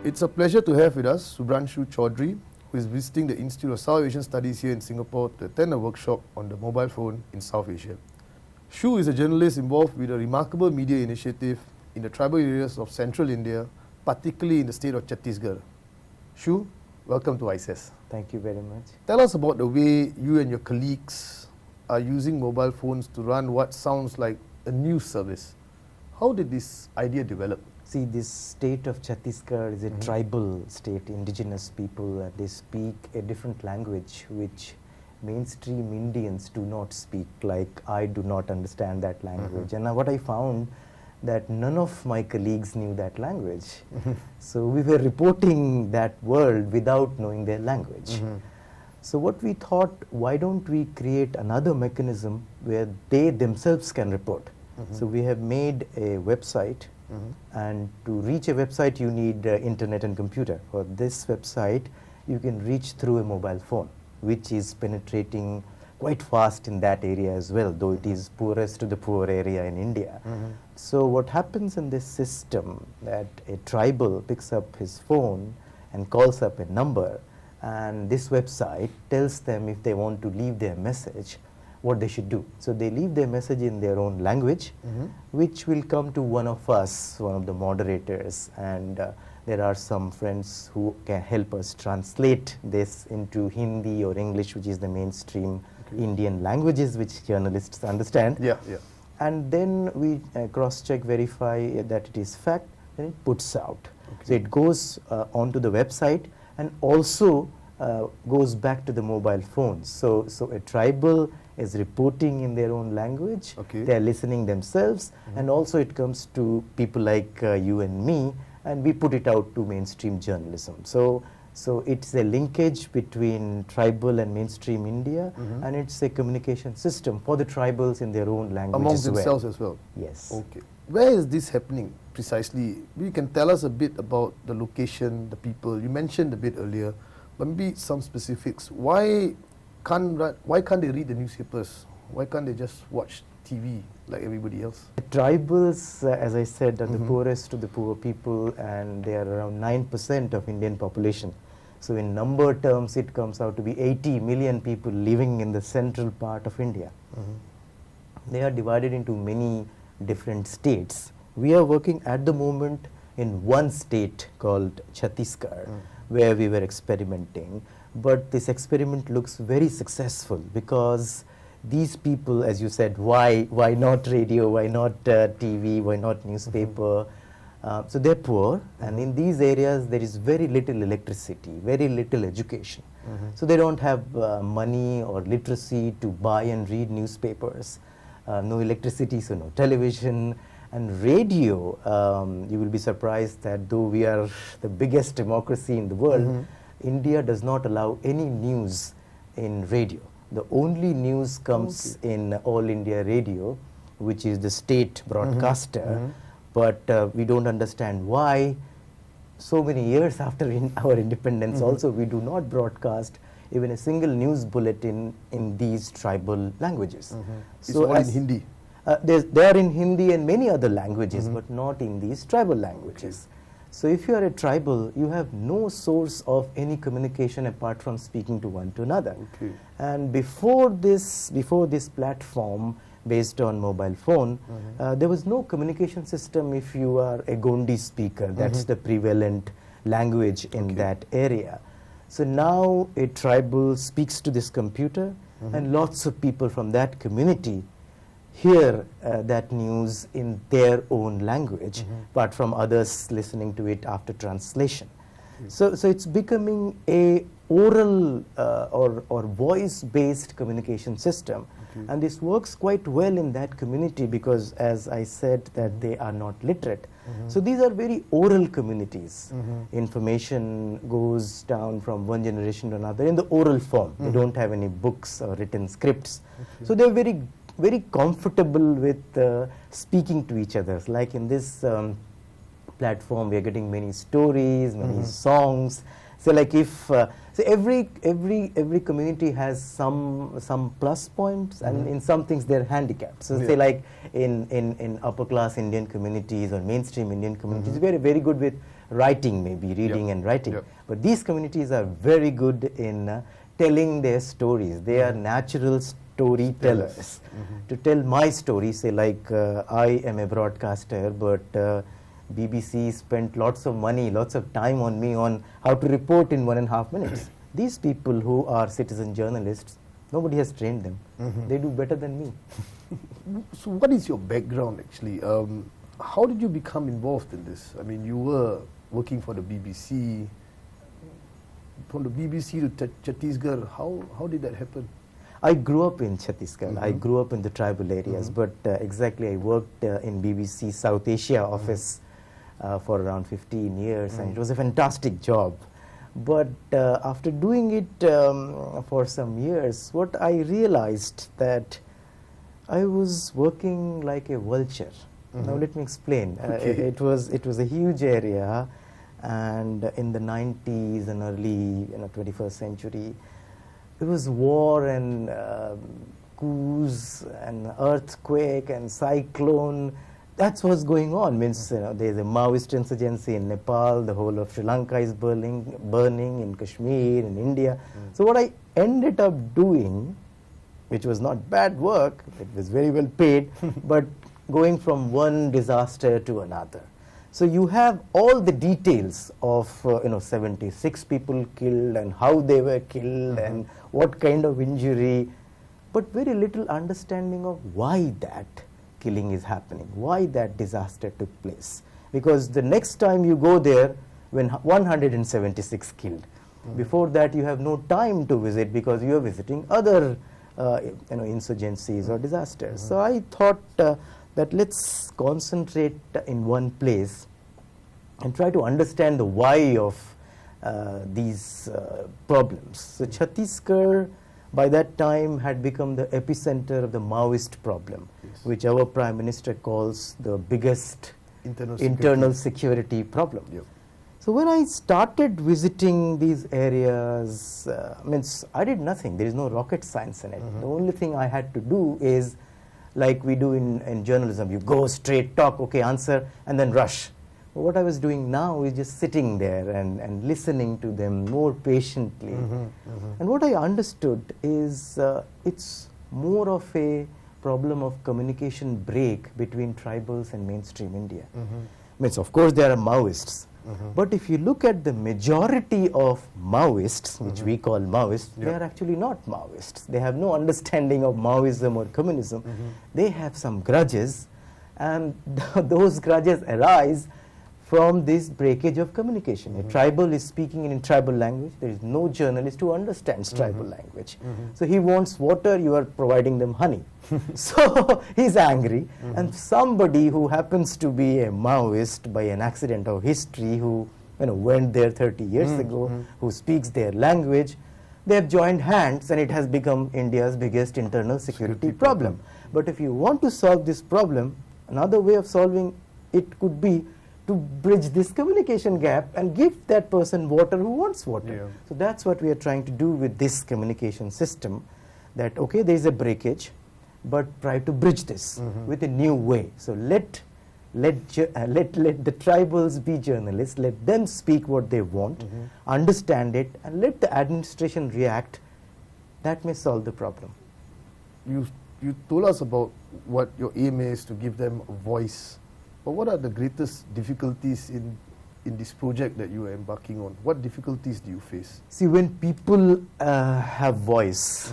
It's a pleasure to have with us Shubhranshu Choudhary, who is visiting the Institute of South Asian Studies here in Singapore to attend a workshop on the mobile phone in South Asia. Shu is a journalist involved with a remarkable media initiative in the tribal areas of central India, particularly in the state of Chhattisgarh. Shu, welcome to ICES. Thank you very much. Tell us about the way you and your colleagues are using mobile phones to run what sounds like a news service. How did this idea develop? See, this state of Chhattisgarh is a tribal state, indigenous people, they speak a different language which mainstream Indians do not speak, like I do not understand that language. And what I found that none of my colleagues knew that language. So we were reporting that world without knowing their language. So what we thought, why don't we create another mechanism where they themselves can report? So we have made a website, and to reach a website you need internet and computer. For this website you can reach through a mobile phone, which is penetrating quite fast in that area as well, though it is poorest to the poor area in India. So what happens in this system, that a tribal picks up his phone and calls up a number, and this website tells them if they want to leave their message, what they should do. So they leave their message in their own language, which will come to one of us, one of the moderators, and there are some friends who can help us translate this into Hindi or English, which is the mainstream Indian languages which journalists understand. And then we cross-check, verify that it is fact, then it puts out. So it goes onto the website and also goes back to the mobile phones. So a tribal is reporting in their own language, they are listening themselves, and also it comes to people like you and me, and we put it out to mainstream journalism. So it's a linkage between tribal and mainstream India, and it's a communication system for the tribals in their own language amongst themselves as well? Yes. Okay. Where is this happening precisely? You can tell us a bit about the location, the people. You mentioned a bit earlier, but maybe some specifics. Why can't they read the newspapers? Why can't they just watch TV like everybody else? The tribals, as I said, are the poorest to the poor people, and they are around 9% of Indian population. So in number terms, it comes out to be 80 million people living in the central part of India. They are divided into many different states. We are working at the moment in one state called Chhattisgarh, where we were experimenting. But this experiment looks very successful because these people, as you said, why not radio, why not TV, why not newspaper? So they're poor, and in these areas there is very little electricity, very little education. So they don't have money or literacy to buy and read newspapers. No electricity, so no television. And radio, you will be surprised that though we are the biggest democracy in the world, India does not allow any news in radio. The only news comes in All India Radio, which is the state broadcaster, but we don't understand why so many years after our independence also we do not broadcast even a single news bulletin in these tribal languages. It's all in Hindi? They are in Hindi and many other languages, but not in these tribal languages. So if you are a tribal, you have no source of any communication apart from speaking to one to another. And before this platform based on mobile phone, there was no communication system if you are a Gondi speaker. That's the prevalent language in that area. So now a tribal speaks to this computer, and lots of people from that community hear that news in their own language, apart from others listening to it after translation. So it's becoming a oral or voice-based communication system, and this works quite well in that community because, as I said, that they are not literate. So these are very oral communities. Information goes down from one generation to another in the oral form. They don't have any books or written scripts. So they're very comfortable with speaking to each other. Like in this platform, we are getting many stories, many songs. So like if so every community has some plus points, and in some things they're handicapped. So say like in upper class Indian communities or mainstream Indian communities, we are very good with writing, maybe reading and writing. Yep. But these communities are very good in telling their stories. They are natural storytellers. To tell my story, say like I am a broadcaster, but BBC spent lots of money, lots of time on me on how to report in 1.5 minutes. These people who are citizen journalists, nobody has trained them. They do better than me. So what is your background actually? How did you become involved in this? I mean, you were working for the BBC. From the BBC to Chhattisgarh, how did that happen? I grew up in Chhattisgarh. I grew up in the tribal areas, but exactly I worked in BBC South Asia office for around 15 years, and it was a fantastic job. But after doing it for some years, what I realized that I was working like a vulture. Now let me explain. It was a huge area, and in the 90s and early 21st century, it was war and coups and earthquake and cyclone. That's what's going on. Means there's a Maoist insurgency in Nepal. The whole of Sri Lanka is burning in Kashmir, in India. So what I ended up doing, which was not bad work, it was very well paid, but going from one disaster to another. So you have all the details of 76 people killed and how they were killed and what kind of injury, but very little understanding of why that killing is happening, why that disaster took place. Because the next time you go there, when 176 killed, before that you have no time to visit because you are visiting other insurgencies or disasters. So I thought that let's concentrate in one place and try to understand the why of these problems. So Chhattisgarh by that time had become the epicenter of the Maoist problem, which our Prime Minister calls the biggest internal security problem. Yep. So when I started visiting these areas, means I did nothing. There is no rocket science in it. The only thing I had to do is like we do in journalism. You go straight, talk, okay, answer, and then rush. But what I was doing now is just sitting there and listening to them more patiently. And what I understood is it's more of a problem of communication break between tribals and mainstream India. Means of course there are Maoists, but if you look at the majority of Maoists, which we call Maoists, they are actually not Maoists. They have no understanding of Maoism or communism. They have some grudges, and those grudges arise from this breakage of communication. A tribal is speaking in tribal language. There is no journalist who understands tribal language. So he wants water, you are providing them honey. So he's angry, and somebody who happens to be a Maoist by an accident of history, who went there 30 years ago, who speaks their language, they have joined hands, and it has become India's biggest internal security problem. But if you want to solve this problem, another way of solving it could be to bridge this communication gap and give that person water who wants water. So that's what we are trying to do with this communication system, that okay, there is a breakage, but try to bridge this with a new way. So let the tribals be journalists, let them speak what they want, understand it, and let the administration react. That may solve the problem. You told us about what your aim is, to give them a voice. But what are the greatest difficulties in this project that you are embarking on? What difficulties do you face? See, when people have voice,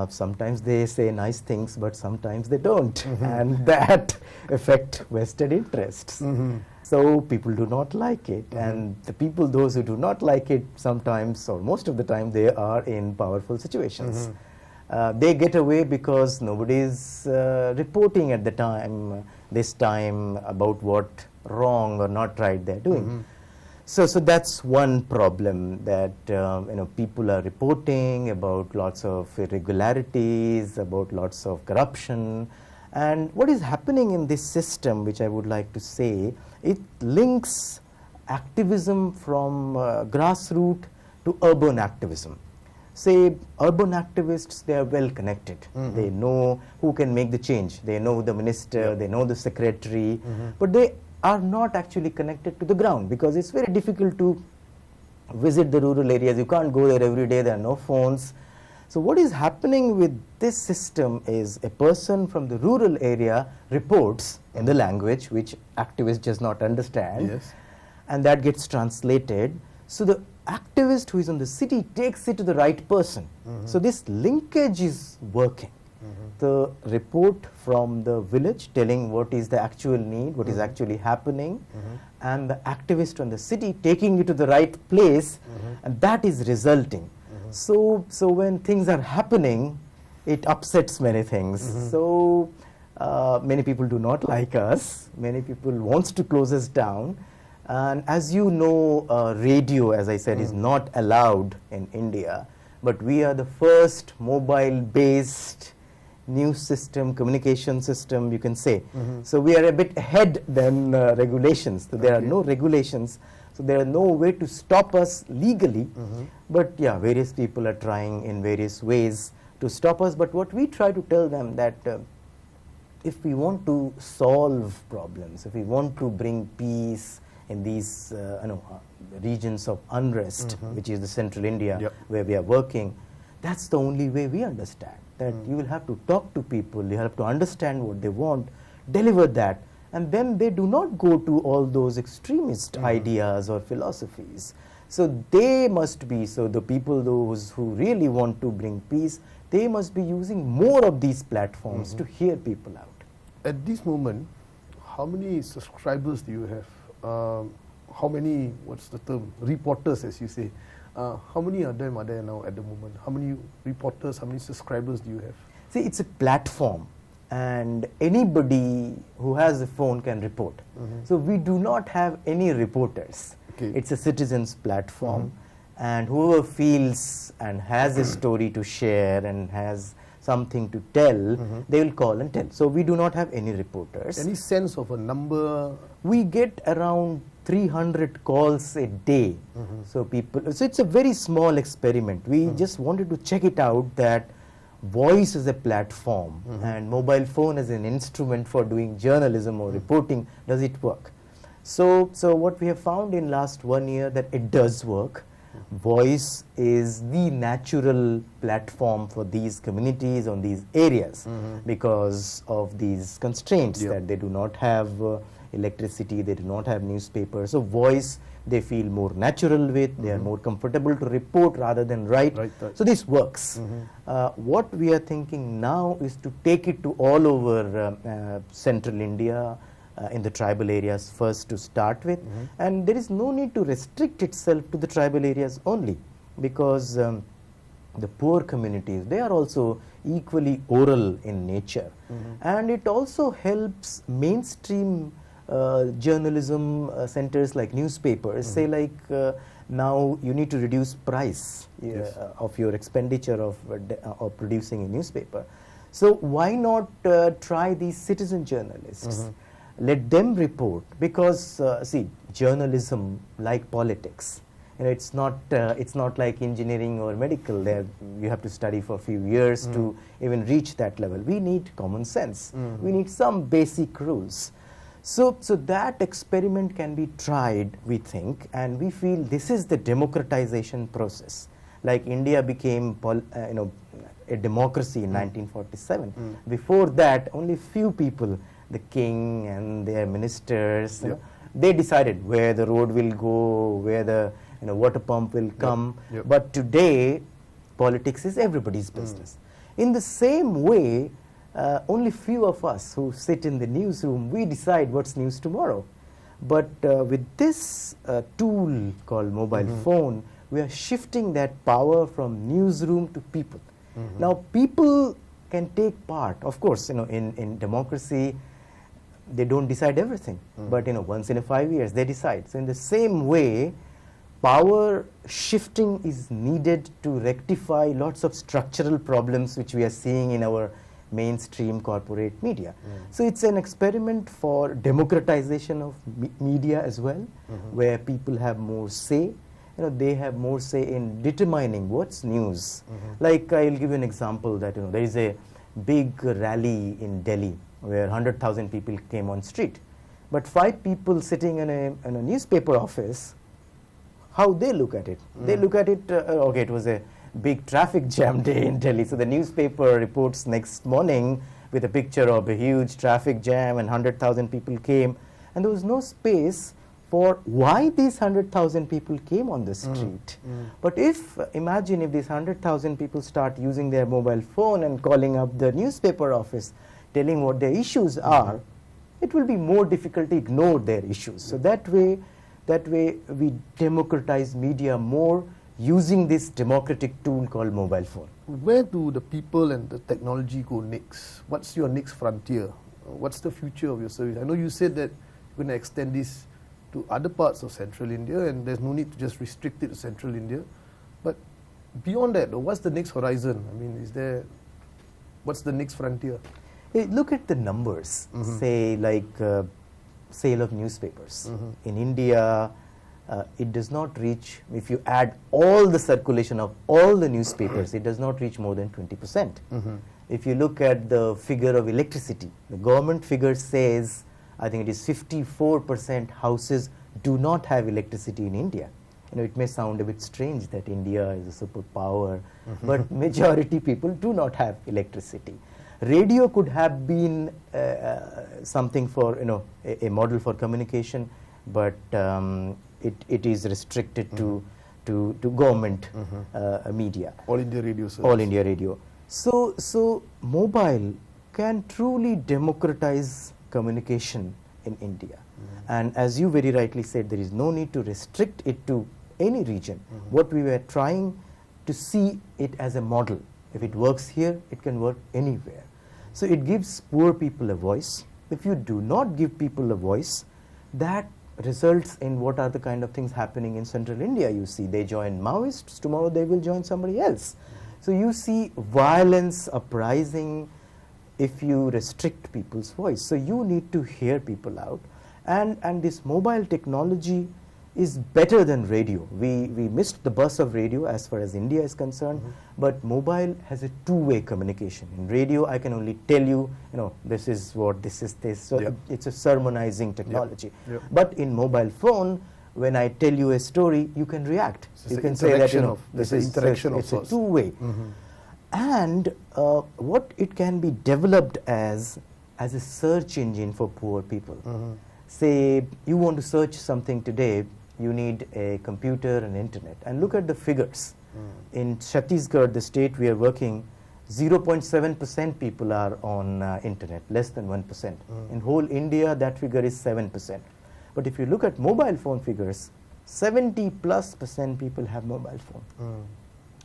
sometimes they say nice things, but sometimes they don't, and that affect vested interests. So people do not like it, and the people, those who do not like it, sometimes or most of the time, they are in powerful situations. They get away because nobody is reporting at the time, this time, about what wrong or not right they're doing. So that's one problem, that people are reporting about lots of irregularities, about lots of corruption. And what is happening in this system, which I would like to say, it links activism from grassroots to urban activism. Say, urban activists, they are well connected. They know who can make the change. They know the minister, they know the secretary, but they are not actually connected to the ground, because it's very difficult to visit the rural areas. You can't go there every day, there are no phones. So what is happening with this system is a person from the rural area reports in the language which activist does not understand, Yes. and that gets translated. So the activist who is in the city takes it to the right person. So this linkage is working. The report from the village telling what is the actual need, what is actually happening, and the activist from the city taking it to the right place, and that is resulting. So when things are happening, it upsets many things. So many people do not like us. Many people wants to close us down. And as you know, radio, as I said, is not allowed in India. But we are the first mobile-based news system, communication system, you can say. So we are a bit ahead than regulations. So there are no regulations. So there are no way to stop us legally. But yeah, various people are trying in various ways to stop us. But what we try to tell them that if we want to solve problems, if we want to bring peace in these regions of unrest, which is the central India, where we are working, that's the only way we understand. That you will have to talk to people, you have to understand what they want, deliver that, and then they do not go to all those extremist ideas or philosophies. So they must be, so the people those who really want to bring peace, they must be using more of these platforms to hear people out. At this moment, how many subscribers do you have? How many, what's the term, reporters, as you say? How many of them are there now at the moment? How many reporters, how many subscribers do you have? See, it's a platform, and anybody who has a phone can report. So we do not have any reporters. It's a citizens platform, and whoever feels and has a story to share and has something to tell, they will call and tell. So we do not have any reporters. Any sense of a number? We get around 300 calls a day. So it's a very small experiment. We just wanted to check it out, that voice is a platform and mobile phone as an instrument for doing journalism or reporting, does it work? So what we have found in last 1 year, that it does work. Voice is the natural platform for these communities on these areas because of these constraints that they do not have electricity, they do not have newspapers. So voice they feel more natural with, they are more comfortable to report rather than write. So this works. What we are thinking now is to take it to all over central India, in the tribal areas first to start with, and there is no need to restrict itself to the tribal areas only, because the poor communities, they are also equally oral in nature, and it also helps mainstream journalism centers like newspapers say like now you need to reduce price of your expenditure of producing a newspaper. So why not try these citizen journalists? Let them report, because see, journalism, like politics, it's not like engineering or medical. There you have to study for a few years to even reach that level. We need common sense. We need some basic rules. So that experiment can be tried, we think, and we feel this is the democratization process. Like India became a democracy in 1947. Before that, only few people, the king and their ministers, they decided where the road will go, where the water pump will come. But today, politics is everybody's business. In the same way, only few of us who sit in the newsroom, we decide what's news tomorrow. But with this tool called mobile phone, we are shifting that power from newsroom to people. Now, people can take part. Of course, in democracy, they don't decide everything, but once in 5 years they decide. So in the same way, power shifting is needed to rectify lots of structural problems which we are seeing in our mainstream corporate media. So it's an experiment for democratization of media as well, where people have more say. They have more say in determining what's news. Like I'll give you an example that there is a big rally in Delhi where 100,000 people came on street. But 5 people sitting in a newspaper office, how they look at it? They look at it, okay, it was a big traffic jam day in Delhi. So the newspaper reports next morning with a picture of a huge traffic jam and 100,000 people came. And there was no space for why these 100,000 people came on the street. But imagine if these 100,000 people start using their mobile phone and calling up the newspaper office, telling what their issues are, it will be more difficult to ignore their issues. So that way we democratize media more using this democratic tool called mobile phone. Where do the people and the technology go next? What's your next frontier? What's the future of your service? I know you said that you're going to extend this to other parts of central India, and there's no need to just restrict it to central India. But beyond that, what's the next horizon? I mean, what's the next frontier? Look at the numbers, say like sale of newspapers. In India, it does not reach, if you add all the circulation of all the newspapers, it does not reach more than 20%. If you look at the figure of electricity, the government figure says, I think it is 54% houses do not have electricity in India. It may sound a bit strange that India is a superpower, but majority people do not have electricity. Radio could have been something for, a model for communication, but it is restricted to government media. All India Radio service. All India Radio. So mobile can truly democratize communication in India. And as you very rightly said, there is no need to restrict it to any region. What we were trying to see it as a model. If it works here, it can work anywhere. So it gives poor people a voice. If you do not give people a voice, that results in what are the kind of things happening in central India. You see, they join Maoists, tomorrow they will join somebody else. So you see violence uprising if you restrict people's voice. So you need to hear people out. And this mobile technology is better than radio. We missed the bus of radio as far as India is concerned, but mobile has a two-way communication. In radio, I can only tell you, this is what, this is this. So it's a sermonizing technology. But in mobile phone, when I tell you a story, you can react. You can say that, this is interaction of sorts. It's a two-way. And what it can be developed as a search engine for poor people. Say you want to search something today, you need a computer and internet. And look at the figures. In Chhattisgarh, the state we are working, 0.7% people are on internet, less than 1%. In whole India, that figure is 7%. But if you look at mobile phone figures, 70+% people have mobile phone.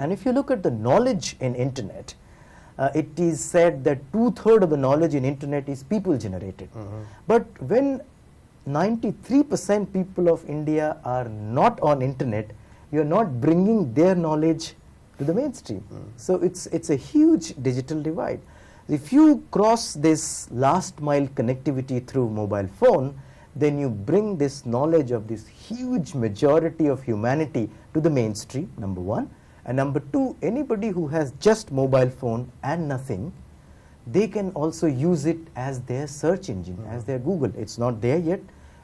And if you look at the knowledge in internet, it is said that 2/3 of the knowledge in internet is people generated. But when 93% people of India are not on internet, you are not bringing their knowledge to the mainstream. So it's a huge digital divide. If you cross this last mile connectivity through mobile phone, then you bring this knowledge of this huge majority of humanity to the mainstream, number one. And number two, anybody who has just mobile phone and nothing, they can also use it as their search engine, as their Google. It's not there yet,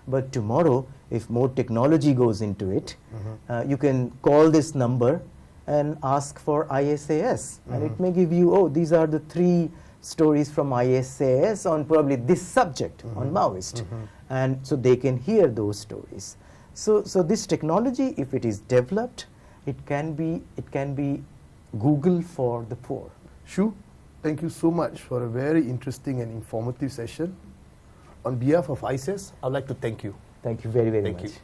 but tomorrow, if more technology goes into it, you can call this number and ask for ISAS. And it may give you, these are the 3 stories from ISAS on probably this subject, on Maoist. And so they can hear those stories. So this technology, if it is developed, it can be Google for the poor. Shu, thank you so much for a very interesting and informative session. On behalf of ISAS, I'd like to thank you. Thank you very, very much. Thank you.